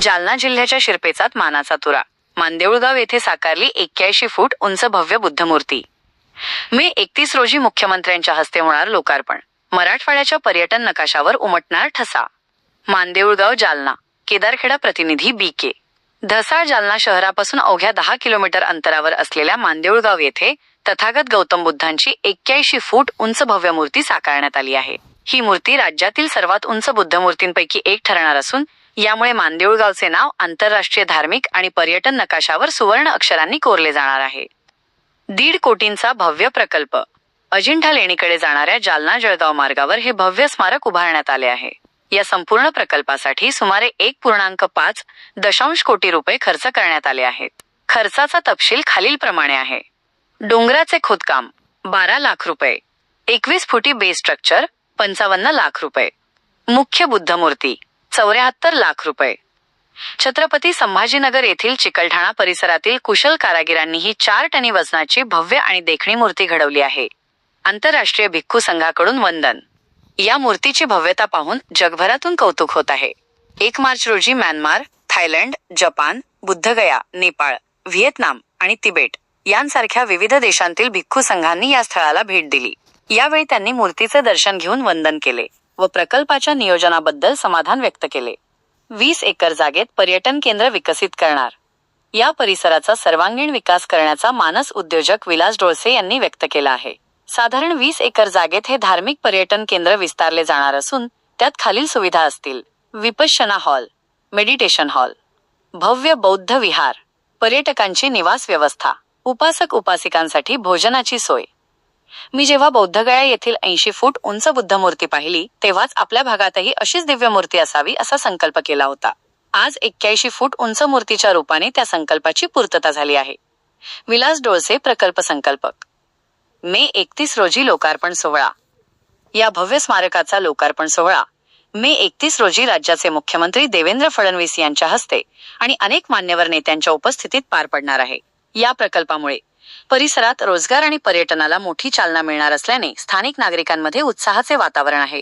जालना जिल्ह्याच्या शिरपेचात मानाचा तुरा. मानदेऊळगाव येथे साकारली 81 फूट उंच भव्य बुद्धमूर्ती. मे 31 रोजी मुख्यमंत्र्यांच्या हस्ते होणार लोकार्पण. मराठवाड्याच्या पर्यटन नकाशावर उमटणार ठसा. मानदेऊळगाव जालना. केदारखेडा प्रतिनिधी बी.के. धसाळ. जालना शहरापासून अवघ्या 10 किलोमीटर अंतरावर असलेल्या मानदेऊळगाव येथे तथागत गौतम बुद्धांची 81 फूट उंच भव्य मूर्ती साकारण्यात आली आहे. ही मूर्ती राज्यातील सर्वात उंच बुद्धमूर्तींपैकी एक ठरणार असून यामुळे मानदेऊळगावचे नाव आंतरराष्ट्रीय धार्मिक आणि पर्यटन नकाशावर सुवर्ण अक्षरांनी कोरले जाणार आहे. 1.5 कोटींचा भव्य प्रकल्प. अजिंठा लेणीकडे जाणाऱ्या जालना जळगाव मार्गावर हे भव्य स्मारक उभारण्यात आले आहे. या संपूर्ण प्रकल्पासाठी सुमारे 1.5 कोटी रुपये खर्च करण्यात आले आहेत. खर्चाचा तपशील खालीलप्रमाणे आहे. डोंगराचे खोदकाम 12 लाख रुपये. 21 फुटी बेस स्ट्रक्चर 55 लाख रुपये. मुख्य बुद्धमूर्ती 74 लाख रुपये. छत्रपती संभाजीनगर येथील चिकलठाणा परिसरातील कुशल कारागिरांनी ही 4 टनी वजनाची भव्य आणि देखणी मूर्ती घडवली आहे. आंतरराष्ट्रीय भिक्खू संघाकडून वंदन. या मूर्तीची भव्यता पाहून जगभरातून कौतुक होत आहे. 1 मार्च रोजी Myanmar, Thailand, Japan, Bodh Gaya, Nepal, Vietnam आणि तिबेट यांसारख्या विविध देशांतील भिक्खू संघांनी या स्थळाला भेट दिली. यावेळी त्यांनी मूर्तीचे दर्शन घेऊन वंदन केले व प्रकल्पाच्या नियोजनाबद्दल समाधान व्यक्त केले. 20 एकर जागेत पर्यटन केंद्र विकसित करणार. या परिसराचा सर्वांगीण विकास करण्याचा मानस उद्योजक विलास डोळसे यांनी व्यक्त केला आहे. साधारण 20 एकर जागेत हे धार्मिक पर्यटन केंद्र विस्तारले जाणार असून त्यात खालील सुविधा असतील. विपश्यना हॉल, मेडिटेशन हॉल, भव्य बौद्ध विहार, पर्यटकांची निवास व्यवस्था, उपासक उपासिकांसाठी भोजनाची सोय. मी जेव्हा बौद्धगया येथील 80 फूट उंच बुद्धमूर्ती पाहिली तेव्हाच आपल्या भागातही अशीच दिव्य मूर्ती असावी असा संकल्प केला होता. आज 81 फूट उंच मूर्तीच्या रूपाने त्या संकल्पाची पूर्तता झाली आहे. विलास डोळसे, प्रकल्प संकल्पक. मे 31 रोजी लोकार्पण सोहळा. या भव्य स्मारकाचा लोकार्पण सोहळा मे 31 रोजी राज्याचे मुख्यमंत्री देवेंद्र फडणवीस यांच्या हस्ते आणि अनेक मान्यवर नेत्यांच्या उपस्थितीत पार पडणार आहे. या प्रकल्पामुळे परिसरात रोजगार आणि पर्यटनाला मोठी चालना मिळणार असल्याने स्थानिक नागरिकांमध्ये उत्साहाचे वातावरण आहे.